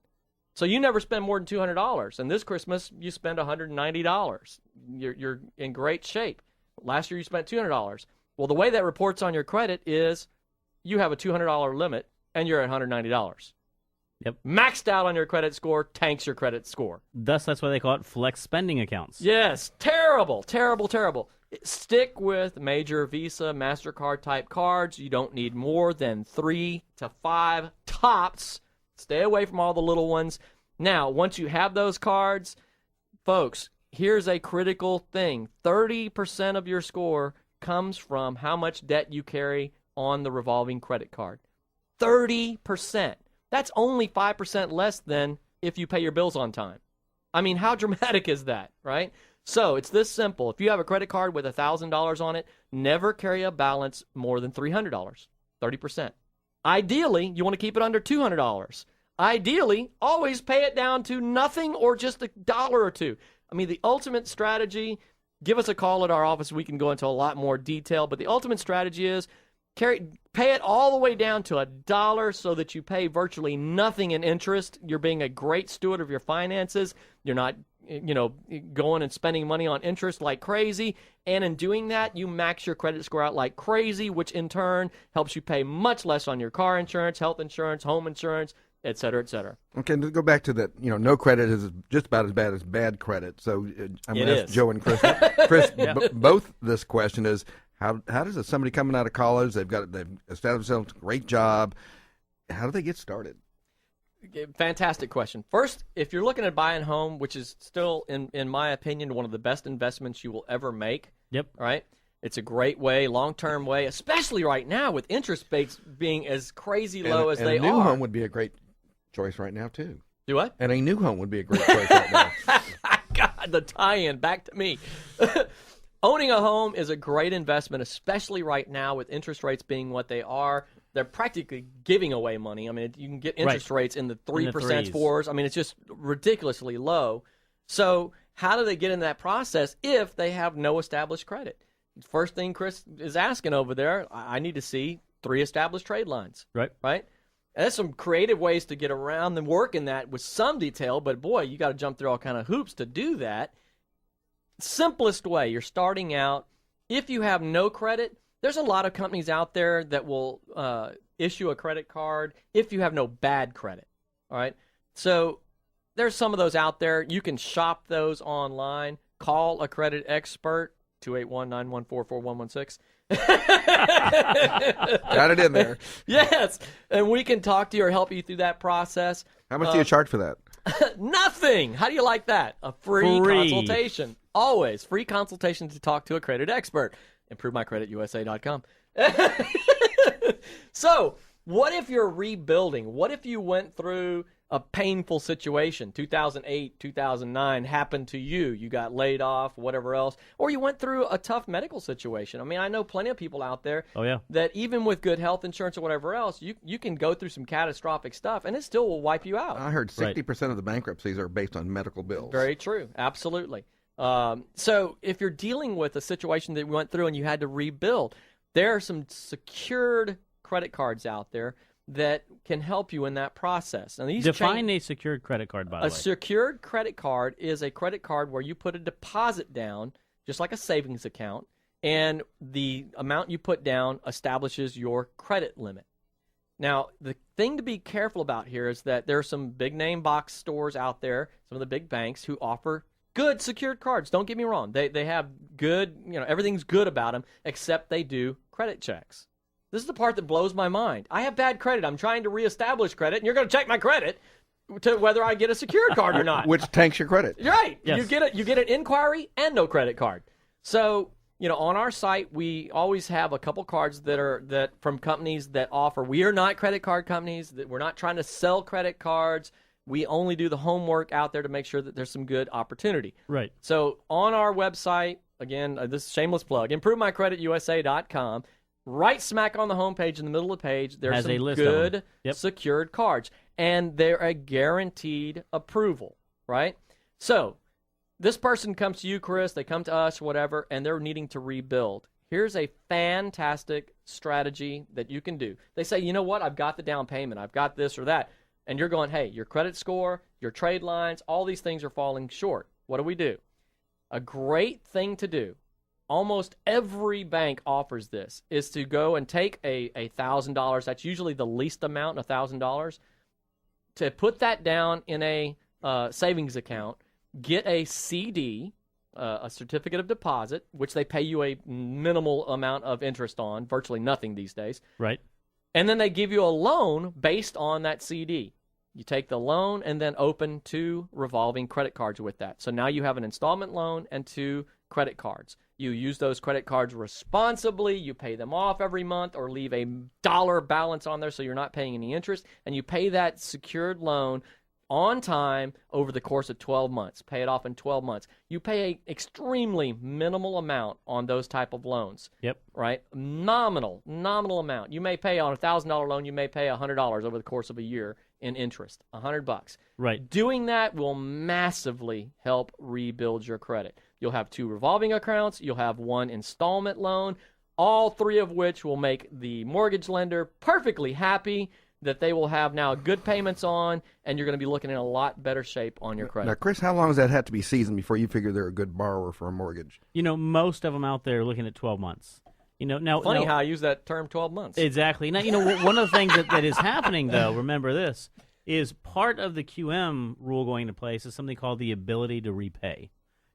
So you never spend more than $200, and this Christmas you spend $190. You're in great shape. Last year you spent $200. Well, the way that reports on your credit is you have a $200 limit, and you're at $190. Yep. Maxed out on your credit score, tanks your credit score. Thus, that's why they call it flex spending accounts. Yes, terrible, terrible, terrible. Stick with major Visa, MasterCard type cards. You don't need more than 3 to 5 tops. Stay away from all the little ones. Now, once you have those cards, folks, here's a critical thing. 30% of your score comes from how much debt you carry on the revolving credit card. 30%. That's only 5% less than if you pay your bills on time. I mean, how dramatic is that, right? So it's this simple. If you have a credit card with $1,000 on it, never carry a balance more than $300, 30%. Ideally, you want to keep it under $200. Ideally, always pay it down to nothing or just $1 or $2. I mean, the ultimate strategy, give us a call at our office. We can go into a lot more detail, but the ultimate strategy is pay it all the way down to $1 so that you pay virtually nothing in interest. You're being a great steward of your finances. You're not, going and spending money on interest like crazy. And in doing that, you max your credit score out like crazy, which in turn helps you pay much less on your car insurance, health insurance, home insurance, et cetera, et cetera. Okay, to go back to that, no credit is just about as bad as bad credit. So I'm going to ask Joe and Chris. Chris, both this question is, how does somebody coming out of college, they've established themselves a great job, how do they get started? Fantastic question. First, if you're looking at buying a home, which is still, in my opinion, one of the best investments you will ever make. Yep. Right? It's a great way, long-term way, especially right now with interest rates being as crazy low as they are. And a new home would be a great choice right now, too. Do what? And a new home would be a great choice right now. God, the tie-in, back to me. Owning a home is a great investment, especially right now with interest rates being what they are. They're practically giving away money. I mean, you can get interest rates in the 3%, 4s. I mean, it's just ridiculously low. So how do they get in that process if they have no established credit? First thing Chris is asking over there, I need to see 3 established trade lines. Right. And there's some creative ways to get around and work in that with some detail, but boy, you got to jump through all kind of hoops to do that. Simplest way, you're starting out. If you have no credit, there's a lot of companies out there that will issue a credit card if you have no bad credit. All right. So there's some of those out there. You can shop those online. Call a credit expert, 281-914-4116. Got it in there. Yes. And we can talk to you or help you through that process. How much do you charge for that? Nothing. How do you like that? A free consultation. Always. Free consultation to talk to a credit expert. ImproveMyCreditUSA.com. So, what if you're rebuilding? What if you went through a painful situation? 2008, 2009 happened to you. You got laid off, whatever else. Or you went through a tough medical situation. I mean, I know plenty of people out there that even with good health insurance or whatever else, you can go through some catastrophic stuff, and it still will wipe you out. I heard 60% of the bankruptcies are based on medical bills. Very true. Absolutely. So if you're dealing with a situation that we went through and you had to rebuild, there are some secured credit cards out there that can help you in that process. Now, define a secured credit card, by the way. A secured credit card is a credit card where you put a deposit down, just like a savings account, and the amount you put down establishes your credit limit. Now, the thing to be careful about here is that there are some big-name box stores out there, some of the big banks, who offer good secured cards. Don't get me wrong. They have good, everything's good about them, except they do credit checks. This is the part that blows my mind. I have bad credit. I'm trying to reestablish credit, and you're going to check my credit to whether I get a secured card or not. Which tanks your credit. You're right. Yes. You get an inquiry and no credit card. So, on our site, we always have a couple cards that from companies that offer. We are not credit card companies. We're not trying to sell credit cards. We only do the homework out there to make sure that there's some good opportunity. Right. So on our website, again, this is a shameless plug, ImproveMyCreditUSA.com. Right smack on the homepage in the middle of the page, there's some good secured cards. And they're a guaranteed approval. right? So this person comes to you, Chris, they come to us, whatever, and they're needing to rebuild. Here's a fantastic strategy that you can do. They say, you know what, I've got the down payment, I've got this or that, and you're going, hey, your credit score, your trade lines, all these things are falling short. What do? A great thing to do, almost every bank offers this, is to go and take a $1,000, that's usually the least amount, $1,000, to put that down in a savings account, get a CD, a certificate of deposit, which they pay you a minimal amount of interest on, virtually nothing these days. Right. And then they give you a loan based on that CD. You take the loan and then open 2 revolving credit cards with that. So now you have an installment loan and 2 credit cards. You use those credit cards responsibly. You pay them off every month or leave a dollar balance on there so you're not paying any interest. And you pay that secured loan on time over the course of 12 months. Pay it off in 12 months. You pay an extremely minimal amount on those type of loans. Yep. Right? Nominal amount. You may pay on a $1,000 loan, you may pay $100 over the course of a year in interest, $100. Right. Doing that will massively help rebuild your credit. You'll have 2 revolving accounts. You'll have 1 installment loan, all 3 of which will make the mortgage lender perfectly happy that they will have now good payments on, and you're going to be looking in a lot better shape on your credit. Now, Chris, how long does that have to be seasoned before you figure they're a good borrower for a mortgage? You know, most of them out there are looking at 12 months. You know, now Funny how I use that term 12 months. Exactly. Now, you know, one of the things that is happening, though, remember this, is part of the QM rule going into place is something called the ability to repay.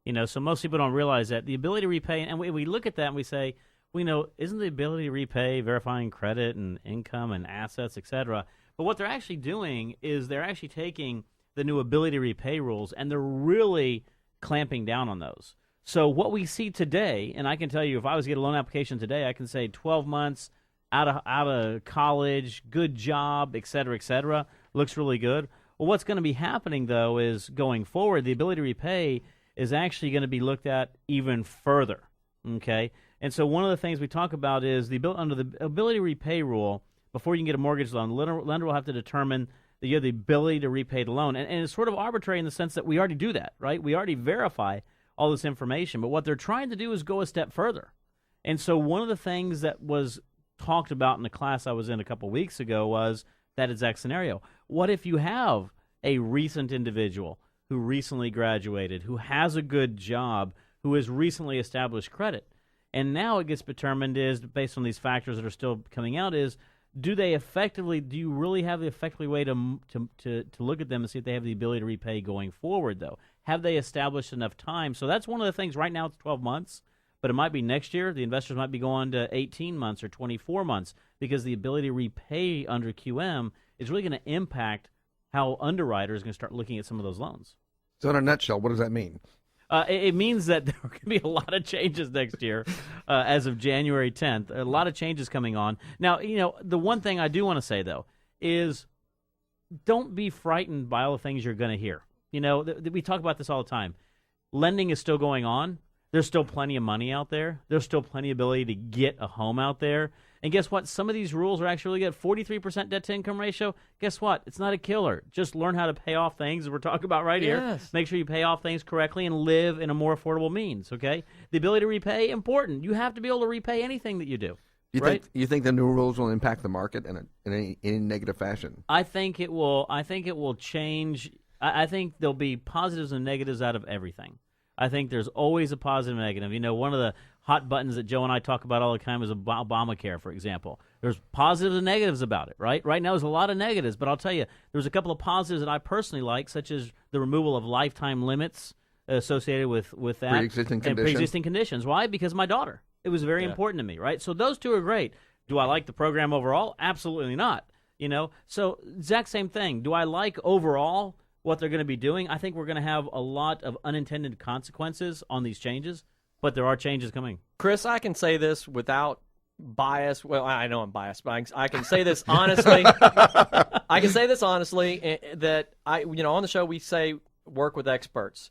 You know, so most people don't realize that the ability to repay, and we look at that and we say, we know, isn't the ability to repay verifying credit and income and assets, et cetera? But what they're actually doing is they're actually taking the new ability to repay rules and they're really clamping down on those. So what we see today, and I can tell you, if I was to get a loan application today, I can say 12 months out of college, good job, et cetera, looks really good. Well, what's going to be happening, though, is going forward, the ability to repay is actually going to be looked at even further, okay? And so one of the things we talk about is under the ability to repay rule, before you can get a mortgage loan, the lender will have to determine that you have the ability to repay the loan. And it's sort of arbitrary in the sense that we already do that, right? We already verify all this information. But what they're trying to do is go a step further. And so one of the things that was talked about in the class I was in a couple weeks ago was that exact scenario. What if you have a recent individual who recently graduated, who has a good job, who has recently established credit? And now it gets determined is, based on these factors that are still coming out, is do you really have the effective way to look at them and see if they have the ability to repay going forward, though? Have they established enough time? So that's one of the things. Right now it's 12 months, but it might be next year. The investors might be going to 18 months or 24 months because the ability to repay under QM is really going to impact how underwriters are going to start looking at some of those loans. So in a nutshell, what does that mean? It means that there are going to be a lot of changes next year as of January 10th. A lot of changes coming on. Now, you know, the one thing I do want to say, though, is don't be frightened by all the things you're going to hear. You know, we talk about this all the time. Lending is still going on. There's still plenty of money out there. There's still plenty of ability to get a home out there. And guess what? Some of these rules are actually really good. 43% debt-to-income ratio, guess what? It's not a killer. Just learn how to pay off things, as we're talking about right here. Make sure you pay off things correctly and live in a more affordable means, okay? The ability to repay, important. You have to be able to repay anything that you do. You think the new rules will impact the market in any negative fashion? I think it will change. I think there'll be positives and negatives out of everything. I think there's always a positive and negative. You know, one of the hot buttons that Joe and I talk about all the time is Obamacare, for example. There's positives and negatives about it, right? Right now there's a lot of negatives, but I'll tell you, there's a couple of positives that I personally like, such as the removal of lifetime limits associated with that. Pre-existing conditions. Why? Because my daughter. It was very important to me, right? So those two are great. Do I like the program overall? Absolutely not. You know, so exact same thing. Do I like overall what they're going to be doing? I think we're going to have a lot of unintended consequences on these changes, but there are changes coming. Chris, I can say this without bias. Well, I know I'm biased, but I can say this honestly. I can say this honestly that on the show we say work with experts.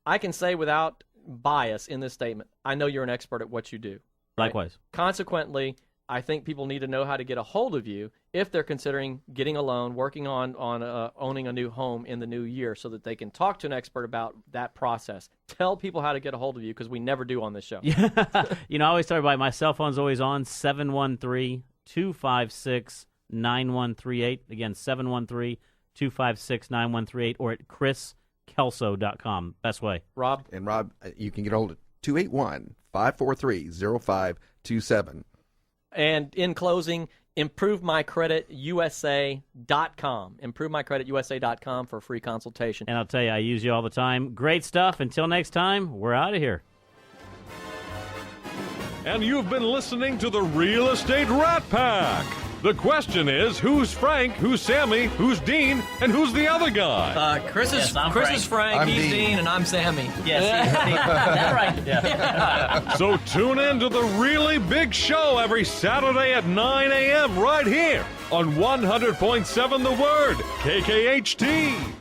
I can say without bias in this statement, I know you're an expert at what you do. Likewise. Consequently, I think people need to know how to get a hold of you if they're considering getting a loan, working on owning a new home in the new year, so that they can talk to an expert about that process. Tell people how to get a hold of you, because we never do on this show. You know, I always tell everybody my cell phone's always on, 713-256-9138. Again, 713-256-9138, or at chriskelso.com. Best way. Rob? And Rob, you can get hold of 281-543-0527. And in closing, ImproveMyCreditUSA.com. ImproveMyCreditUSA.com for a free consultation. And I'll tell you, I use you all the time. Great stuff. Until next time, we're out of here. And you've been listening to the Real Estate Rat Pack. The question is, who's Frank, who's Sammy, who's Dean, and who's the other guy? Chris is Frank, I'm he's Dean. Dean, and I'm Sammy. Yes, is that right? Yeah. So tune in to the really big show every Saturday at 9 a.m. right here on 100.7 The Word, KKHT.